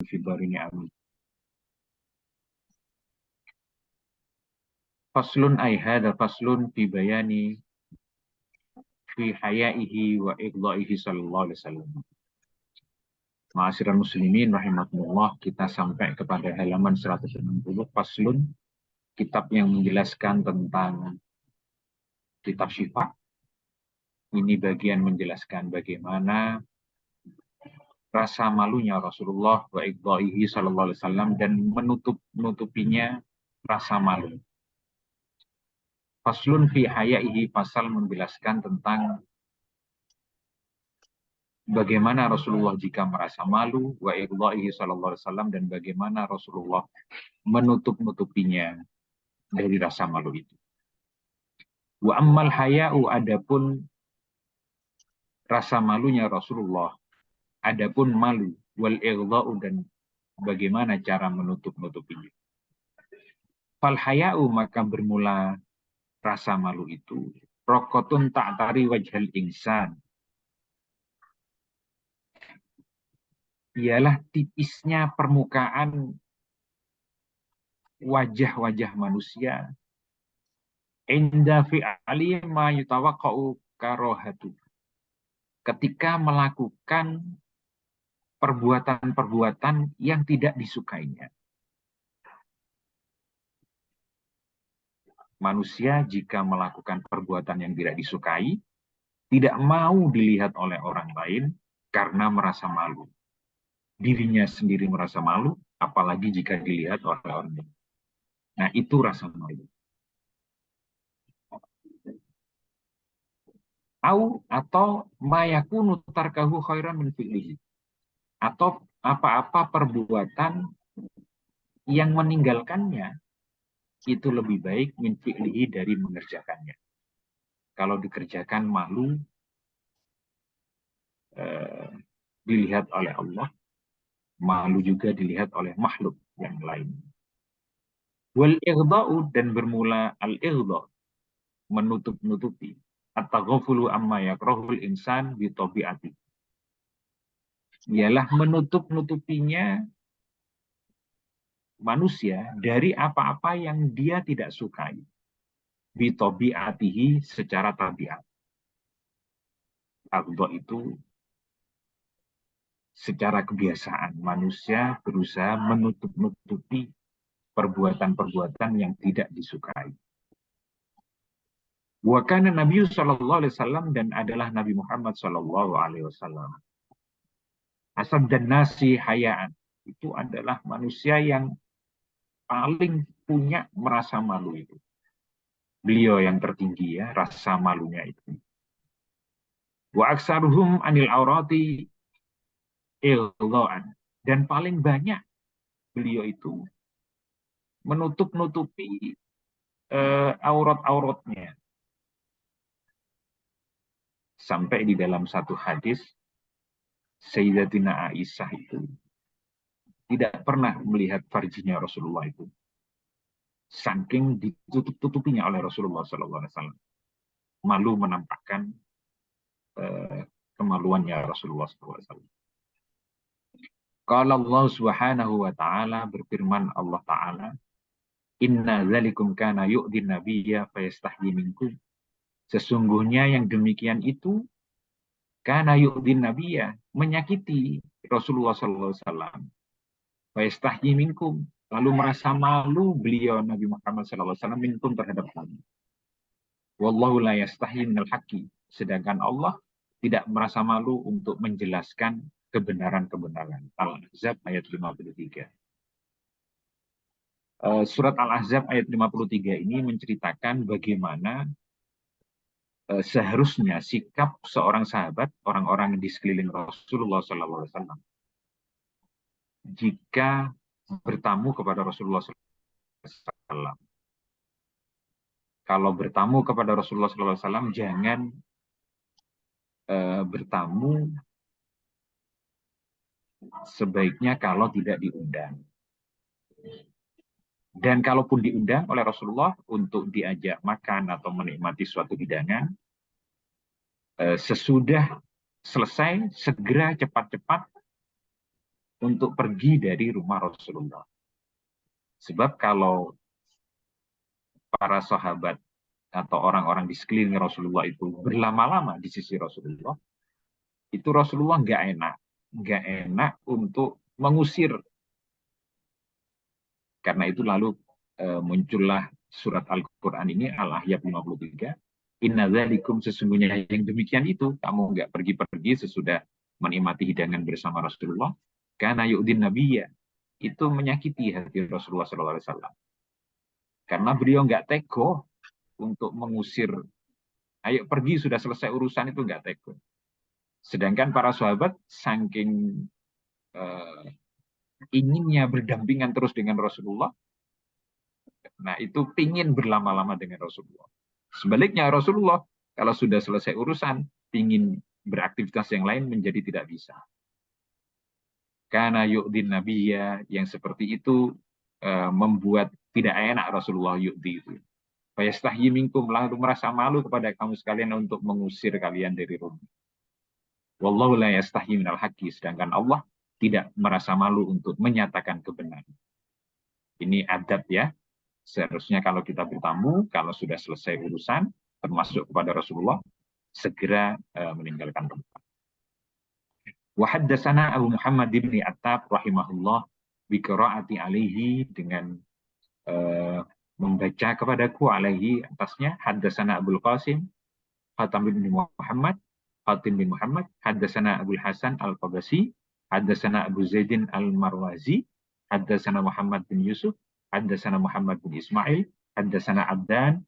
fi dharini amin. Faslun ay hadha faslun fi bayani fi hayaihi wa ighdaihi sallallahu alaihi wasallam. Ma'asyiral muslimin rahimakumullah, kita sampai kepada halaman 160 faslun, kitab yang menjelaskan tentang kitab syifa. Ini bagian menjelaskan bagaimana rasa malunya Rasulullah wa ighdaihi sallallahu alaihi wasallam dan menutupinya rasa malu. Faslun fi hayaihi, pasal menjelaskan tentang bagaimana Rasulullah jika merasa malu, wa ighdaihi sallallahu alaihi wasallam, dan bagaimana Rasulullah menutupinya dari rasa malu itu. Wa ammal haya'u, adapun rasa malunya Rasulullah, adapun malu, wal ighda'u, dan bagaimana cara menutupinya. Fal haya'u, maka bermula rasa malu itu, rokotun ta'tari wajhal insan, ialah tipisnya permukaan wajah-wajah manusia, inda fi'ali ma yutawaqqa'u karohatu, ketika melakukan perbuatan-perbuatan yang tidak disukainya. Manusia jika melakukan perbuatan yang tidak disukai, tidak mau dilihat oleh orang lain karena merasa malu. Dirinya sendiri merasa malu, apalagi jika dilihat oleh orang lain. Nah, itu rasa malu. Atau mayakunu tarkahu khairan min fi'lihi, atau apa-apa perbuatan yang meninggalkannya itu lebih baik min fi'lihi, dari mengerjakannya. Kalau dikerjakan malu, dilihat oleh Allah, malu juga dilihat oleh makhluk yang lain. Wal ighda'u, dan bermula al ighdha, menutupi, at-taghafulu amma yakrahul insan bi tabi'ati, ialah menutupinya manusia dari apa-apa yang dia tidak sukai, bi tabi'atihi, secara tabiat. Aghdha itu secara kebiasaan manusia berusaha menutupi perbuatan-perbuatan yang tidak disukai. Wa kana Nabi sallallahu alaihi wasallam, dan adalah Nabi Muhammad sallallahu alaihi wasallam, asad dan nasi hayaan, itu adalah manusia yang paling punya merasa malu itu. Beliau yang tertinggi ya, rasa malunya itu. Wa aksaruhum anil aurati ighdaan, dan paling banyak beliau itu menutupi aurat-auratnya. Sampai di dalam satu hadis, Sayyidatina Aisyah itu tidak pernah melihat farjinya Rasulullah itu, saking ditutupinya oleh Rasulullah SAW. Malu menampakkan kemaluannya Rasulullah SAW. Qala Allah Subhanahu wa ta'ala, berfirman Allah Ta'ala, inna dzalikum kana yu'din nabiyya fayastahyi minkum, sesungguhnya yang demikian itu kana yu'din nabiyya, menyakiti Rasulullah SAW, fayastahyi minkum, lalu merasa malu beliau Nabi Muhammad SAW minkum, terhadap kamu. Wallahu la yastahyi minal haqqi, sedangkan Allah tidak merasa malu untuk menjelaskan kebenaran-kebenaran. Al-Ahzab ayat 53. Surat Al-Ahzab ayat 53 ini menceritakan bagaimana seharusnya sikap seorang sahabat, orang-orang di sekeliling Rasulullah SAW, jika bertamu kepada Rasulullah SAW. Kalau bertamu kepada Rasulullah SAW, jangan bertamu sebaiknya kalau tidak diundang. Dan kalaupun diundang oleh Rasulullah untuk diajak makan atau menikmati suatu hidangan, sesudah selesai, segera cepat-cepat untuk pergi dari rumah Rasulullah. Sebab kalau para sahabat atau orang-orang di sekeliling Rasulullah itu berlama-lama di sisi Rasulullah, itu Rasulullah nggak enak untuk mengusir. Karena itu lalu muncullah surat Al-Quran ini, Al-Ahzab 53. Inna dzalikum, sesungguhnya yang demikian itu, kamu nggak pergi-pergi sesudah menikmati hidangan bersama Rasulullah. Karena yu'din nabiyya, itu menyakiti hati Rasulullah SAW. Karena beliau nggak tego untuk mengusir, ayo pergi sudah selesai urusan, itu nggak tego. Sedangkan para sahabat saking inginnya berdampingan terus dengan Rasulullah, nah itu pingin berlama-lama dengan Rasulullah. Sebaliknya Rasulullah kalau sudah selesai urusan, pingin beraktivitas yang lain menjadi tidak bisa. Karena yu'din nabiyya, yang seperti itu membuat tidak enak Rasulullah yu'di itu. Fayastahyi minkum, lalu merasa malu kepada kamu sekalian untuk mengusir kalian dari rumah. Wallahu la yastahyi minal haqqi, sedangkan Allah tidak merasa malu untuk menyatakan kebenaran. Ini adab ya. Seharusnya kalau kita bertamu, kalau sudah selesai urusan, termasuk kepada Rasulullah, segera meninggalkan tempat. Wa haddatsana Abu Muhammad bin Attab rahimahullah bi qiraati alaihi, dengan membaca kepadaku alaihi atasnya. Haddatsana Abdul Qasim Khatam bin Muhammad, Khatim bin Muhammad, haddatsana Abdul Hasan Al-Qabasi, haddatsana Abu Zaidin Al-Marwazi, haddatsana Muhammad bin Yusuf, haddatsana Muhammad bin Ismail, haddatsana Abdan,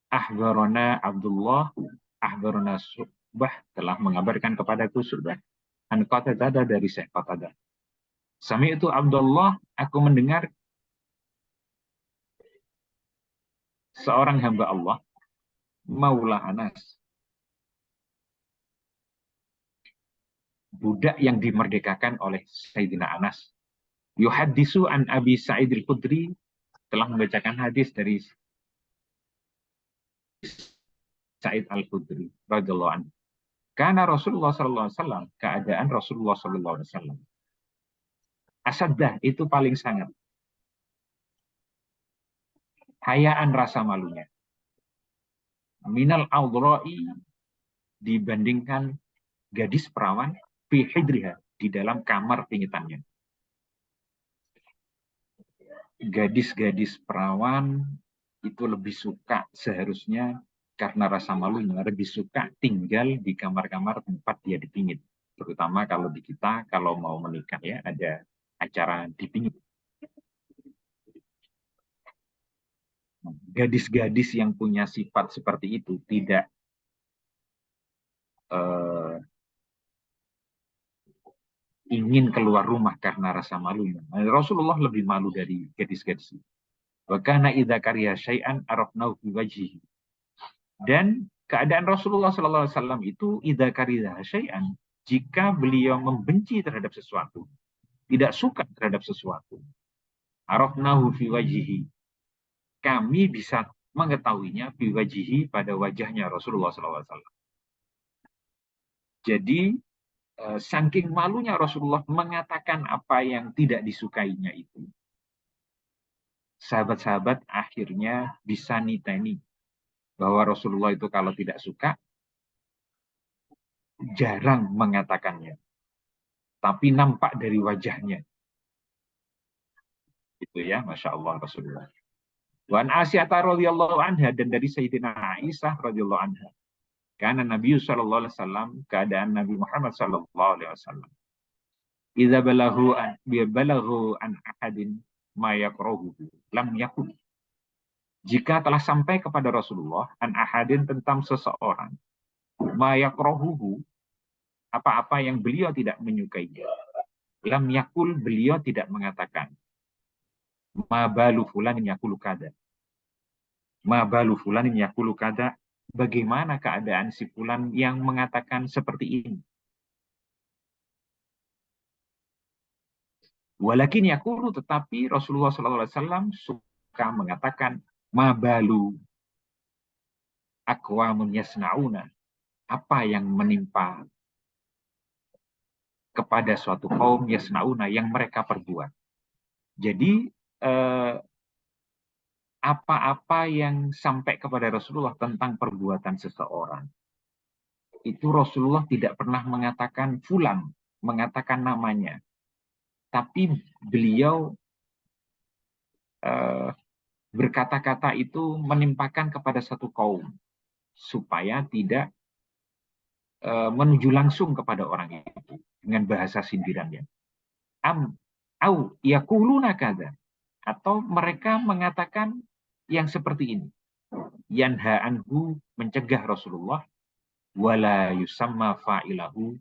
akhbarana Abdullah, akhbarana Subah, telah mengabarkan kepadaku Subah, an Qatadah, dari Syekh Qatadah. Sami itu Abdullah, aku mendengar seorang hamba Allah, Maula Anas, budak yang dimerdekakan oleh Sayyidina Anas. Yuhaddisu an Abi Sa'id al-Khudri, telah membacakan hadis dari Sa'id al-Khudri radhiyallahu anhu. Karena Rasulullah SAW, keadaan Rasulullah SAW, asaddah, itu paling sangat hayaan, rasa malunya, minal audro'i, dibandingkan gadis perawan, fi hidriha, di dalam kamar pingitannya. Gadis-gadis perawan itu lebih suka seharusnya, karena rasa malunya, lebih suka tinggal di kamar-kamar tempat dia dipingit. Terutama kalau di kita, kalau mau menikah ya, ada acara dipingit. Gadis-gadis yang punya sifat seperti itu tidak ingin keluar rumah karena rasa malunya. Rasulullah lebih malu dari gadis-gadis itu. Wa kana idza kariha syai'an arafnahu fi wajhihi. Dan keadaan Rasulullah SAW itu idza kariha syai'an, jika beliau membenci terhadap sesuatu, tidak suka terhadap sesuatu, arafnahu fi wajhihi, kami bisa mengetahuinya fi wajhihi, pada wajahnya Rasulullah SAW. Jadi saking malunya Rasulullah mengatakan apa yang tidak disukainya itu, sahabat-sahabat akhirnya bisa niteni bahwa Rasulullah itu kalau tidak suka jarang mengatakannya, tapi nampak dari wajahnya. Itu ya, Masya Allah Rasulullah. Wan Asy'ata radhiyallahu anha, dan dari Sayyidina Aisyah radhiyallahu anha. Karena Nabi sallallahu alaihi wasallam, keadaan Nabi Muhammad sallallahu alaihi wasallam, idza balahu an ahadin ma yakrahu lam yakun. Jika telah sampai kepada Rasulullah an ahadin, tentang seseorang, ma yakrahu, apa-apa yang beliau tidak menyukainya, lam yakul, beliau tidak mengatakan ma balu fulanin yakulu kada. Ma balu fulanin yakulu kada, bagaimana keadaan si fulan yang mengatakan seperti ini. Walakin yakulu, tetapi Rasulullah SAW suka mengatakan ma balu aqwamun yasnauna, apa yang menimpa kepada suatu kaum yasnauna yang mereka perbuat. Jadi apa-apa yang sampai kepada Rasulullah tentang perbuatan seseorang, itu Rasulullah tidak pernah mengatakan fulan, mengatakan namanya. Tapi beliau berkata-kata itu menimpakan kepada satu kaum, supaya tidak menuju langsung kepada orang itu dengan bahasa sindirannya. Au yaquluna kadza, atau mereka mengatakan yang seperti ini. Yanha anhu, mencegah Rasulullah, wala yusamma fa'ilahu,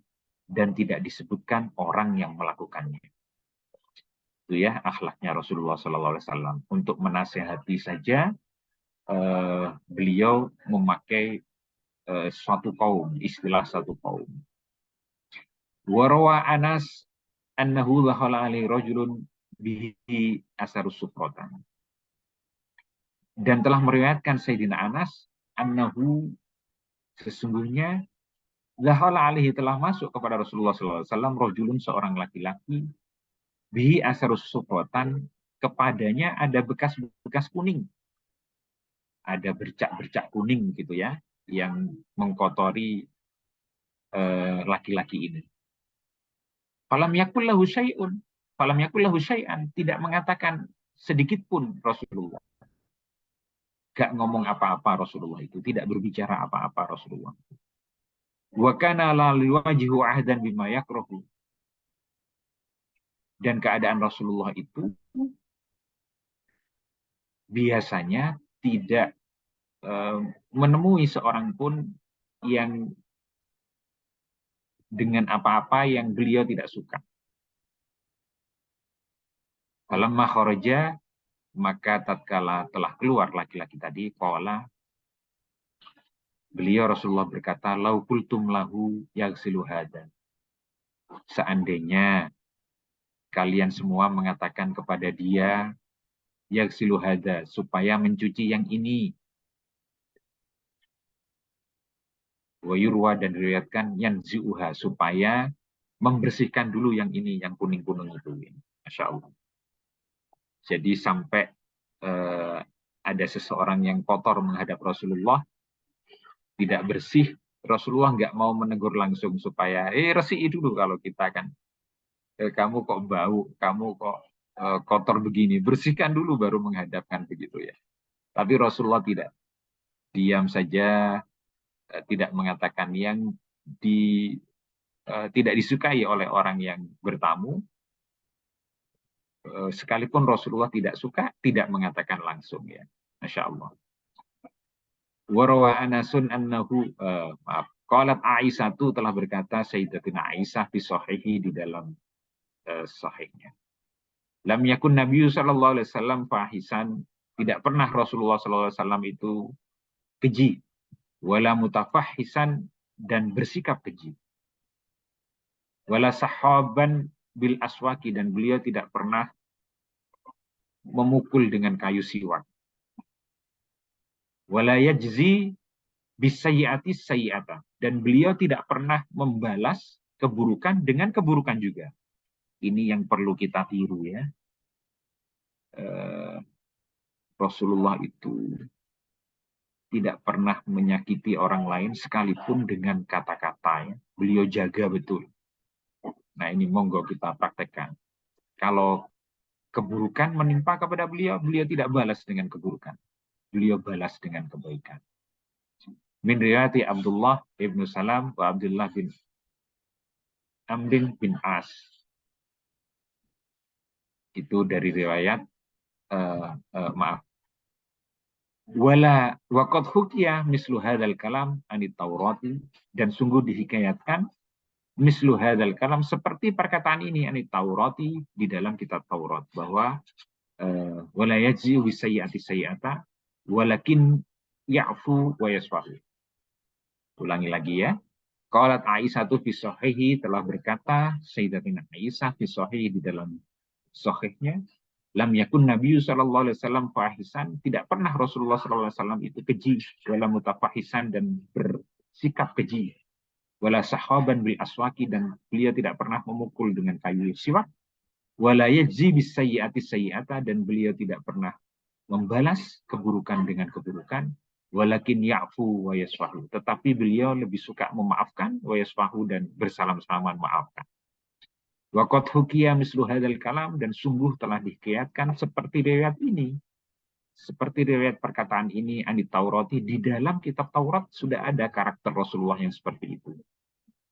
dan tidak disebutkan orang yang melakukannya. Itu ya akhlaknya Rasulullah SAW. Untuk menasehati saja beliau memakai suatu kaum, istilah satu kaum. Warawa Anas annahu dakhala alaihi rajulun bihi asarus sufratan. Dan telah meriwayatkan Sayyidina Anas annahu, sesungguhnya dakhala alaihi, telah masuk kepada Rasulullah SAW rajulun, seorang laki-laki, bihi asarus sufratan, kepadanya ada bekas-bekas kuning. Ada bercak-bercak kuning gitu ya, yang mengkotori laki-laki ini. Falam yakul lahu syai'un, falam yakul lahu syai'an, tidak mengatakan sedikit pun Rasulullah. Gak ngomong apa-apa Rasulullah itu, tidak berbicara apa-apa Rasulullah. Wa kana la liwajihu ahdan bima yakrahu. Dan keadaan Rasulullah itu biasanya tidak menemui seorang pun yang dengan apa-apa yang beliau tidak suka. Falamma kharaja, maka tatkala telah keluar laki-laki tadi, qala, beliau Rasulullah berkata, lau qultum lahu yaghsilu hada. Seandainya kalian semua mengatakan kepada dia yaghsilu hada, supaya mencuci yang ini. Wa yurwa, dan diriwayatkan yanzi'uha, supaya membersihkan dulu yang ini, yang kuning-kuning itu. Masya Allah. Jadi sampai ada seseorang yang kotor menghadap Rasulullah, tidak bersih, Rasulullah nggak mau menegur langsung supaya resih dulu. Kalau kita kan kamu kok bau, kamu kok kotor begini, bersihkan dulu baru menghadapkan, begitu ya. Tapi Rasulullah tidak, diam saja, tidak mengatakan. Yang tidak disukai oleh orang yang bertamu, sekalipun Rasulullah tidak suka, tidak mengatakan langsung ya. Masya Allah. Warawa Anasun annahu, qalat Aisyah, itu telah berkata Sayyidatina Aisyah fi sahihi, di dalam sahihnya. Lam yakun Nabi sallallahu alaihi wasallam fahisan, tidak pernah Rasulullah sallallahu alaihi wasallam itu keji, wala mutafahisan, dan bersikap keji. Wala sahaban bil aswaki, dan beliau tidak pernah memukul dengan kayu siwak. Wala yajzi bisayyi'ati sayyi'ata, dan beliau tidak pernah membalas keburukan dengan keburukan juga. Ini yang perlu kita tiru ya. Rasulullah itu tidak pernah menyakiti orang lain sekalipun dengan kata-kata ya. Beliau jaga betul. Nah ini monggo kita praktekkan. Kalau keburukan menimpa kepada beliau, beliau tidak balas dengan keburukan. Beliau balas dengan kebaikan. Min riwayati Abdullah ibn Salam wa Abdullah bin Amrin bin As. Itu dari riwayat maaf. Wala waqad hukiya mislu hadzal kalam anit Taurati, dan sungguh dihikayatkan mislu hadzal kalam, seperti perkataan ini anit Taurati, di dalam kitab Taurat, bahwa wala yajzi bi sayyi'ati sayyi'ata walakin ya'fu wa yasfahu. Ulangi lagi ya. Qalat Aisyah fi sahihi, telah berkata Sayyidatina Aisyah fi sahihi, di dalam sahihnya, lam yakun Nabi sallallahu alaihi wasallam fahisan, tidak pernah Rasulullah sallallahu alaihi wasallam itu keji, wala mutafahisan, dan bersikap keji. wala sahaban bil aswaki, dan beliau tidak pernah memukul dengan kayu siwak, wala yajzi bis sayyi'ati sayyi'ata, dan beliau tidak pernah membalas keburukan dengan keburukan, walakin ya'fu wa yasfahu, tetapi beliau lebih suka memaafkan, wa yasfahu, dan bersalam-salaman maafkan. Waqad hukiya mislu hadzal kalam, dan sungguh telah dikiyatkan seperti riwayat ini, seperti riwayat perkataan ini, anit Taurati, di dalam kitab Taurat sudah ada karakter Rasulullah yang seperti itu.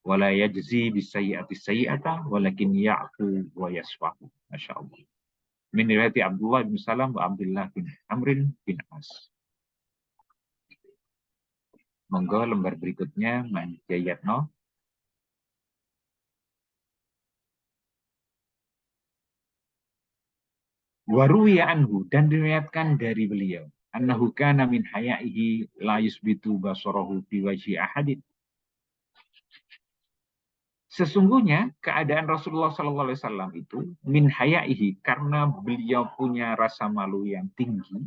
Wala yajzi bisayyi'ati sayyi'ata walakin ya'fu wa yasfahu. Masyaallah. Min riwayat Abdullah bin Salam wa Abdullah bin Amrin bin As. Monggo lembar berikutnya, Man Jayatno. Waruwiya anhu, dan diriwayatkan dari beliau, annahu kana min haya'ihi la yusbitu basarahu fi wajhi ahadin. Sesungguhnya keadaan Rasulullah SAW itu min haya'ihi, karena beliau punya rasa malu yang tinggi,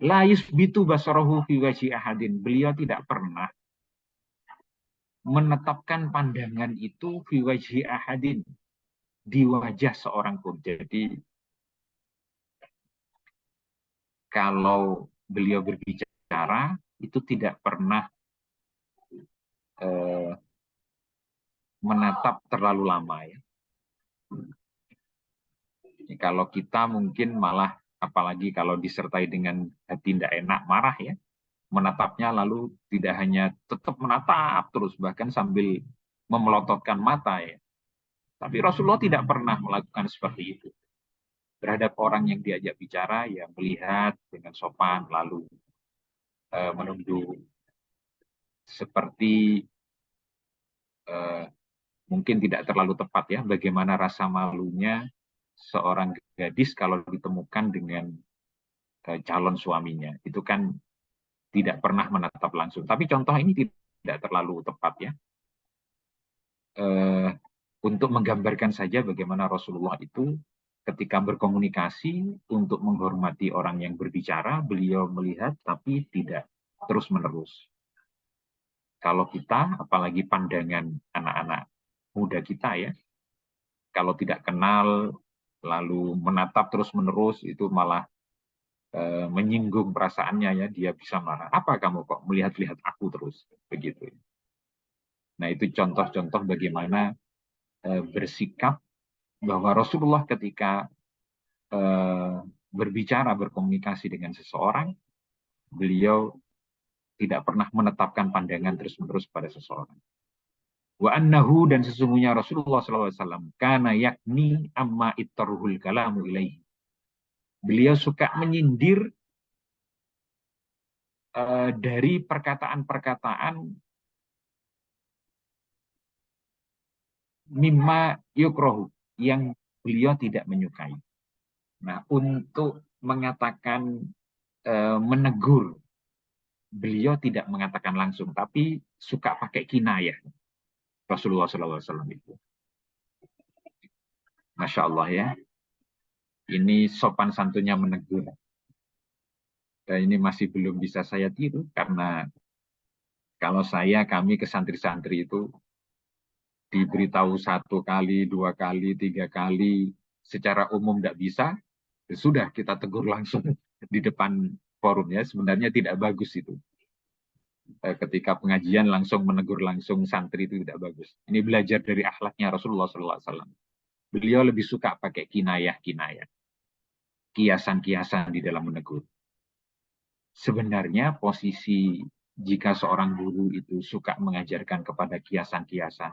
la yusbitu basarahu fi wajhi ahadin, beliau tidak pernah menetapkan pandangan itu fi wajhi ahadin, di wajah seorang pun. Jadi kalau beliau berbicara itu tidak pernah menatap terlalu lama ya. Kalau kita mungkin malah, apalagi kalau disertai dengan hati tidak enak, marah ya, menatapnya lalu tidak hanya tetap menatap terus, bahkan sambil memelototkan mata ya. Tapi Rasulullah tidak pernah melakukan seperti itu. Terhadap orang yang diajak bicara, ya melihat dengan sopan, lalu menunduk, seperti mungkin tidak terlalu tepat ya, bagaimana rasa malunya seorang gadis kalau ditemukan dengan calon suaminya. Itu kan tidak pernah menatap langsung. Tapi contoh ini tidak terlalu tepat ya. Untuk menggambarkan saja bagaimana Rasulullah itu ketika berkomunikasi untuk menghormati orang yang berbicara, beliau melihat tapi tidak terus-menerus. Kalau kita, apalagi pandangan anak-anak muda kita ya, kalau tidak kenal lalu menatap terus-menerus, itu malah menyinggung perasaannya ya, dia bisa marah. Apa kamu kok melihat-lihat aku terus? Begitu. Nah, itu contoh-contoh bagaimana bersikap, bahwa Rasulullah ketika berbicara, berkomunikasi dengan seseorang, beliau tidak pernah menetapkan pandangan terus-menerus pada seseorang. Wa annahu, dan sesungguhnya Rasulullah SAW kana yakni amma ittaruhul kalamu ilaihi. Beliau suka menyindir dari perkataan-perkataan mimma yukrohu, yang beliau tidak menyukai. Nah, untuk mengatakan menegur, beliau tidak mengatakan langsung, tapi suka pakai kinayah Rasulullah SAW itu. Masya Allah ya, ini sopan santunnya menegur. Dan ini masih belum bisa saya tiru, karena kalau kami ke santri-santri itu diberitahu 1 kali, 2 kali, 3 kali, secara umum tidak bisa, sudah kita tegur langsung di depan forumnya. Sebenarnya tidak bagus itu. Ketika pengajian langsung menegur langsung santri itu tidak bagus. Ini belajar dari akhlaknya Rasulullah SAW. Beliau lebih suka pakai kinayah-kinayah, kiasan-kiasan di dalam menegur. Sebenarnya posisi jika seorang guru itu suka mengajarkan kepada kiasan-kiasan,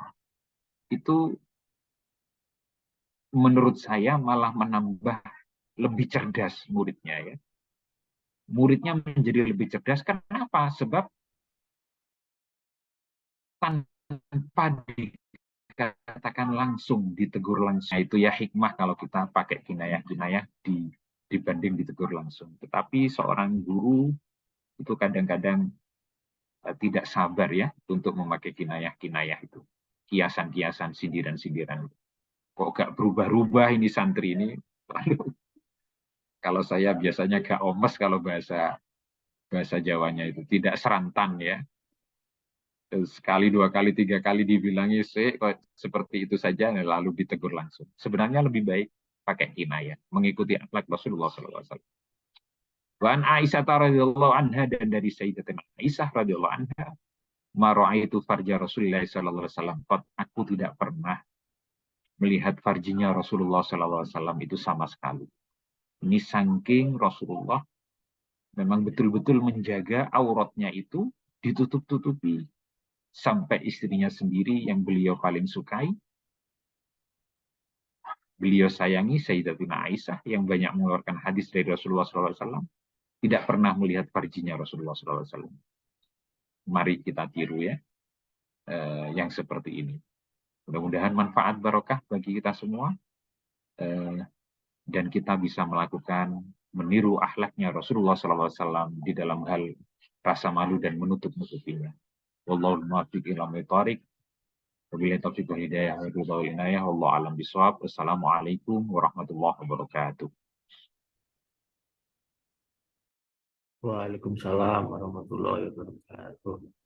itu menurut saya malah menambah lebih cerdas muridnya ya. Muridnya menjadi lebih cerdas. Kenapa? Sebab tanpa dikatakan langsung, ditegur langsung. Nah, itu ya hikmah kalau kita pakai kinayah-kinayah dibanding ditegur langsung. Tetapi seorang guru itu kadang-kadang tidak sabar ya untuk memakai kinayah-kinayah itu. Kiasan-kiasan, sindiran-sindiran. Kok gak berubah-ubah ini santri ini? Kalau saya biasanya gak omes kalau bahasa Jawanya itu. Tidak serantan ya. Sekali, dua kali, tiga kali dibilangi kok seperti itu saja, lalu ditegur langsung. Sebenarnya lebih baik pakai kinayah, mengikuti akhlak Rasulullah SAW. Wan Aisyah radhiyallahu anha, dan dari Sayyidatina Aisyah radhiyallahu anha, itu farja Rasulullah sallallahu alaihi wasallam. Aku tidak pernah melihat farjinya Rasulullah sallallahu alaihi wasallam itu sama sekali. Ini saking Rasulullah memang betul-betul menjaga auratnya itu ditutup-tutupi, sampai istrinya sendiri yang beliau paling sukai, beliau sayangi, Sayyidatina Aisyah yang banyak mengeluarkan hadis dari Rasulullah sallallahu alaihi wasallam, tidak pernah melihat farjinya Rasulullah sallallahu alaihi wasallam. Mari kita tiru ya, yang seperti ini. Mudah-mudahan manfaat barokah bagi kita semua, dan kita bisa melakukan meniru akhlaknya Rasulullah SAW di dalam hal rasa malu dan menutup-nutupinya. Wallahul muwaffiq ila thoriq. Wabillahi taufiq wal hidayah wa ridha wal inayah. Wallahu a'lam bishawab. Wassalamualaikum warahmatullahi wabarakatuh. Waalaikumsalam warahmatullahi wabarakatuh.